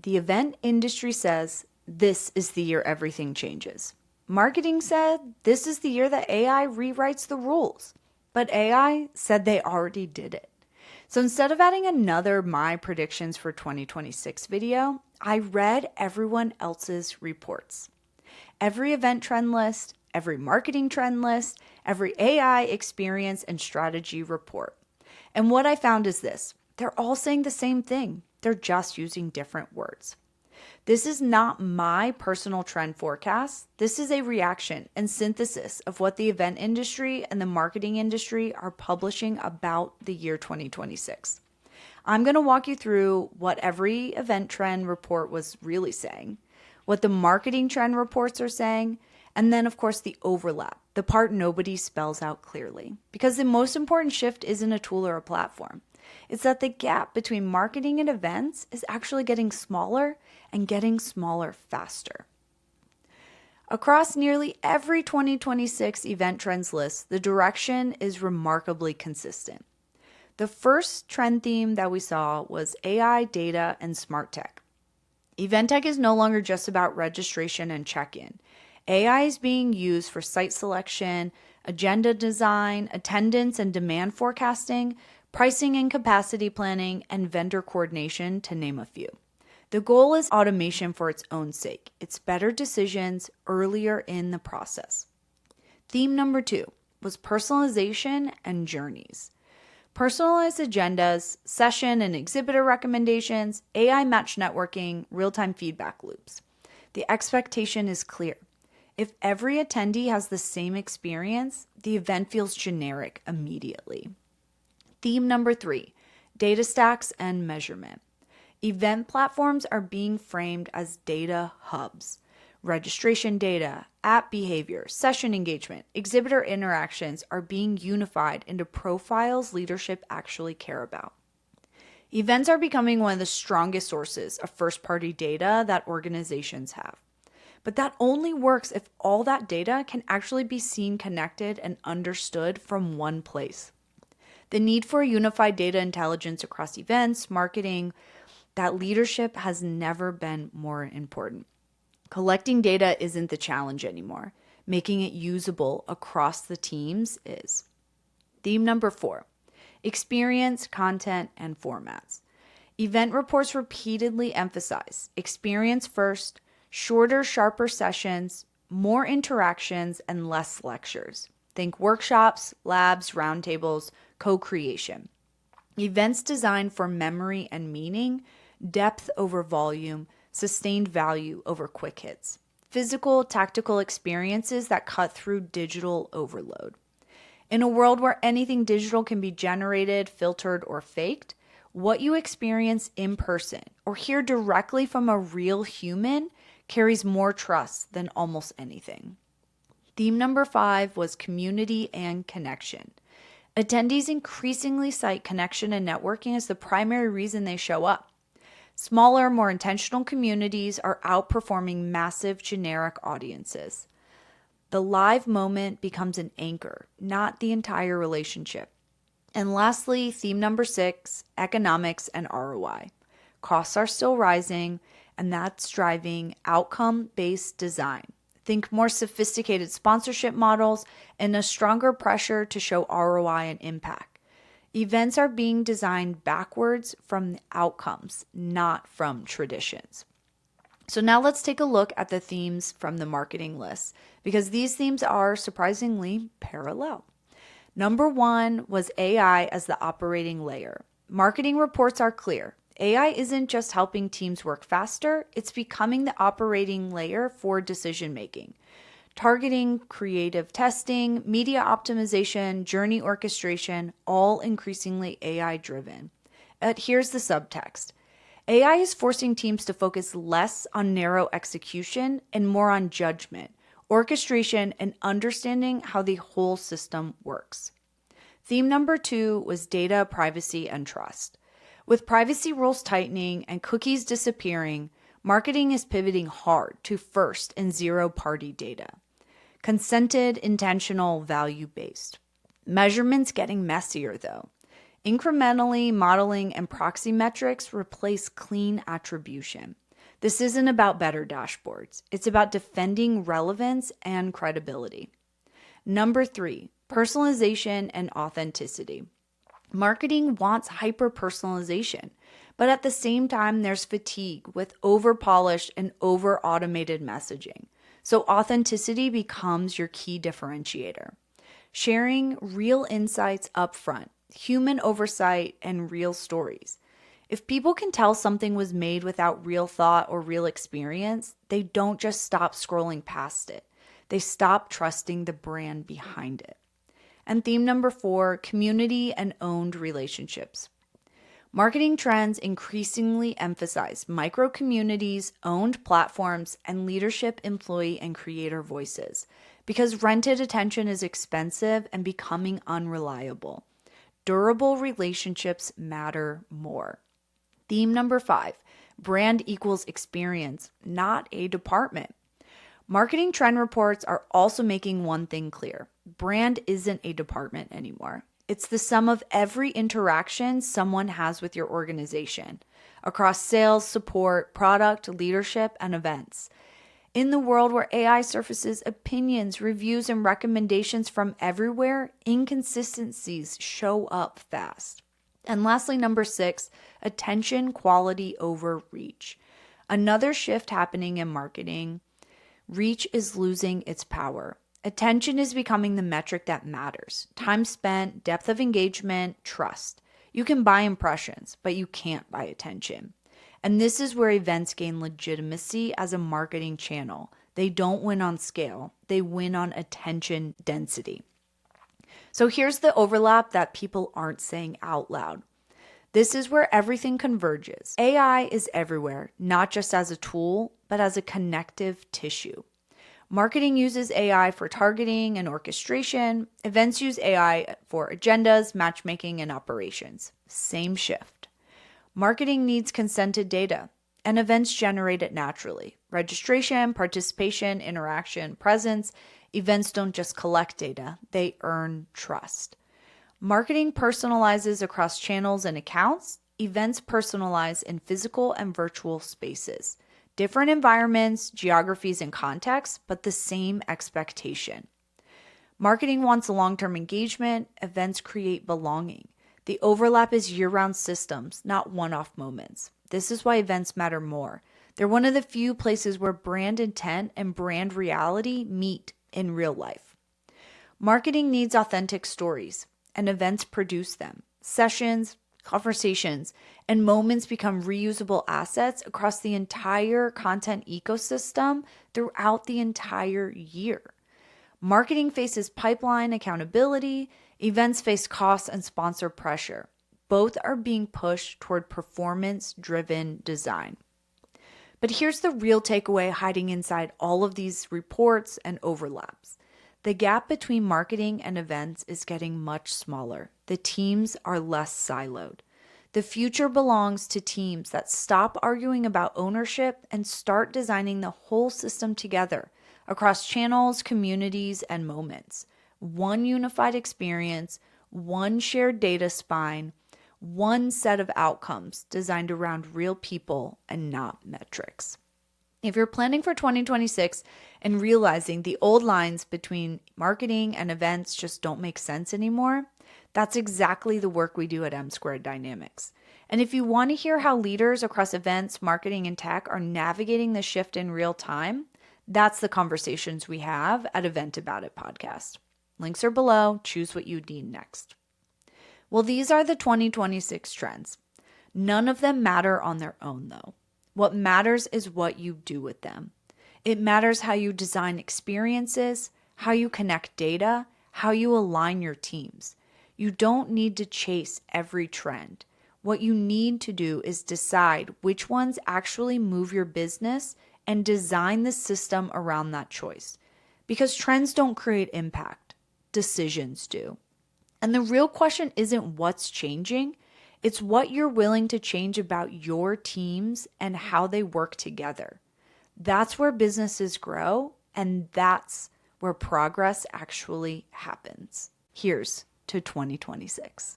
The event industry says this is the year everything changes. Marketing said this is the year that AI rewrites the rules. But AI said they already did it. So instead of adding another My Predictions for 2026 video, I read everyone else's reports. Every event trend list, every marketing trend list, every AI experience and strategy report. And what I found is this: they're all saying the same thing. They're just using different words. This is not my personal trend forecast. This is a reaction and synthesis of what the event industry and the marketing industry are publishing about the year 2026. I'm going to walk you through what every event trend report was really saying, what the marketing trend reports are saying, and then, of course, the overlap, the part nobody spells out clearly. Because the most important shift isn't a tool or a platform. It's that the gap between marketing and events is actually getting smaller and getting smaller faster. Across nearly every 2026 event trends list, the direction is remarkably consistent. The first trend theme that we saw was AI, data, and smart tech. Event tech is no longer just about registration and check-in. AI is being used for site selection, agenda design, attendance and demand forecasting, pricing and capacity planning, and vendor coordination, to name a few. The goal is automation for its own sake. It's better decisions earlier in the process. Theme number 2 was personalization and journeys. Personalized agendas, session and exhibitor recommendations, AI-matched networking, real-time feedback loops. The expectation is clear. If every attendee has the same experience, the event feels generic immediately. Theme number 3, data stacks and measurement. Event platforms are being framed as data hubs. Registration data, app behavior, session engagement, exhibitor interactions are being unified into profiles leadership actually care about. Events are becoming one of the strongest sources of first-party data that organizations have. But that only works if all that data can actually be seen, connected, and understood from one place. The need for a unified data intelligence across events, marketing, that leadership has never been more important. Collecting data isn't the challenge anymore. Making it usable across the teams is. Theme number 4, experience, content, and formats. Event reports repeatedly emphasize experience first, shorter, sharper sessions, more interactions, and less lectures. Think workshops, labs, roundtables, co-creation. Events designed for memory and meaning, depth over volume, sustained value over quick hits. Physical, tactical experiences that cut through digital overload. In a world where anything digital can be generated, filtered, or faked, what you experience in person or hear directly from a real human carries more trust than almost anything. Theme number 5 was community and connection. Attendees increasingly cite connection and networking as the primary reason they show up. Smaller, more intentional communities are outperforming massive generic audiences. The live moment becomes an anchor, not the entire relationship. And lastly, theme number 6, economics and ROI. Costs are still rising, and that's driving outcome-based design. Think more sophisticated sponsorship models and a stronger pressure to show ROI and impact. Events are being designed backwards from the outcomes, not from traditions. So now let's take a look at the themes from the marketing list, because these themes are surprisingly parallel. Number 1 was AI as the operating layer. Marketing reports are clear. AI isn't just helping teams work faster, it's becoming the operating layer for decision making. Targeting, creative testing, media optimization, journey orchestration, all increasingly AI driven. But here's the subtext. AI is forcing teams to focus less on narrow execution and more on judgment, orchestration, and understanding how the whole system works. Theme number 2 was data, privacy, and trust. With privacy rules tightening and cookies disappearing, marketing is pivoting hard to first and zero-party data. Consented, intentional, value-based. Measurement's getting messier though. Incrementally, modeling and proxy metrics replace clean attribution. This isn't about better dashboards. It's about defending relevance and credibility. Number 3, personalization and authenticity. Marketing wants hyper-personalization, but at the same time, there's fatigue with over-polished and over-automated messaging. So authenticity becomes your key differentiator. Sharing real insights up front, human oversight, and real stories. If people can tell something was made without real thought or real experience, they don't just stop scrolling past it. They stop trusting the brand behind it. And theme number 4, community and owned relationships. Marketing trends increasingly emphasize micro communities, owned platforms, and leadership, employee, and creator voices because rented attention is expensive and becoming unreliable. Durable relationships matter more. Theme number 5, brand equals experience, not a department. Marketing trend reports are also making one thing clear. Brand isn't a department anymore. It's the sum of every interaction someone has with your organization across sales, support, product, leadership, and events. In the world where AI surfaces opinions, reviews, and recommendations from everywhere, inconsistencies show up fast. And lastly, number 6, attention quality over reach. Another shift happening in marketing. Reach is losing its power. Attention is becoming the metric that matters. Time spent, depth of engagement, trust. You can buy impressions, but you can't buy attention. And this is where events gain legitimacy as a marketing channel. They don't win on scale, they win on attention density. So here's the overlap that people aren't saying out loud. This is where everything converges. AI is everywhere, not just as a tool, but as a connective tissue. Marketing uses AI for targeting and orchestration. Events use AI for agendas, matchmaking, and operations. Same shift. Marketing needs consented data, and events generate it naturally. Registration, participation, interaction, presence. Events don't just collect data, they earn trust. Marketing personalizes across channels and accounts. Events personalize in physical and virtual spaces. Different environments, geographies, and contexts, but the same expectation. Marketing wants long-term engagement. Events create belonging. The overlap is year-round systems, not one-off moments. This is why events matter more. They're one of the few places where brand intent and brand reality meet in real life. Marketing needs authentic stories, and events produce them. Sessions, conversations, and moments become reusable assets across the entire content ecosystem throughout the entire year. Marketing faces pipeline accountability, events face costs and sponsor pressure. Both are being pushed toward performance-driven design. But here's the real takeaway hiding inside all of these reports and overlaps. The gap between marketing and events is getting much smaller. The teams are less siloed. The future belongs to teams that stop arguing about ownership and start designing the whole system together across channels, communities, and moments. One unified experience, one shared data spine, one set of outcomes designed around real people and not metrics. If you're planning for 2026 and realizing the old lines between marketing and events just don't make sense anymore, that's exactly the work we do at M Squared Dynamics. And if you want to hear how leaders across events, marketing, and tech are navigating the shift in real time, that's the conversations we have at Event About It podcast. Links are below. Choose what you need next. Well, these are the 2026 trends. None of them matter on their own, though. What matters is what you do with them. It matters how you design experiences, how you connect data, how you align your teams. You don't need to chase every trend. What you need to do is decide which ones actually move your business and design the system around that choice. Because trends don't create impact, decisions do. And the real question isn't what's changing, it's what you're willing to change about your teams and how they work together. That's where businesses grow, and that's where progress actually happens. Here's to 2026.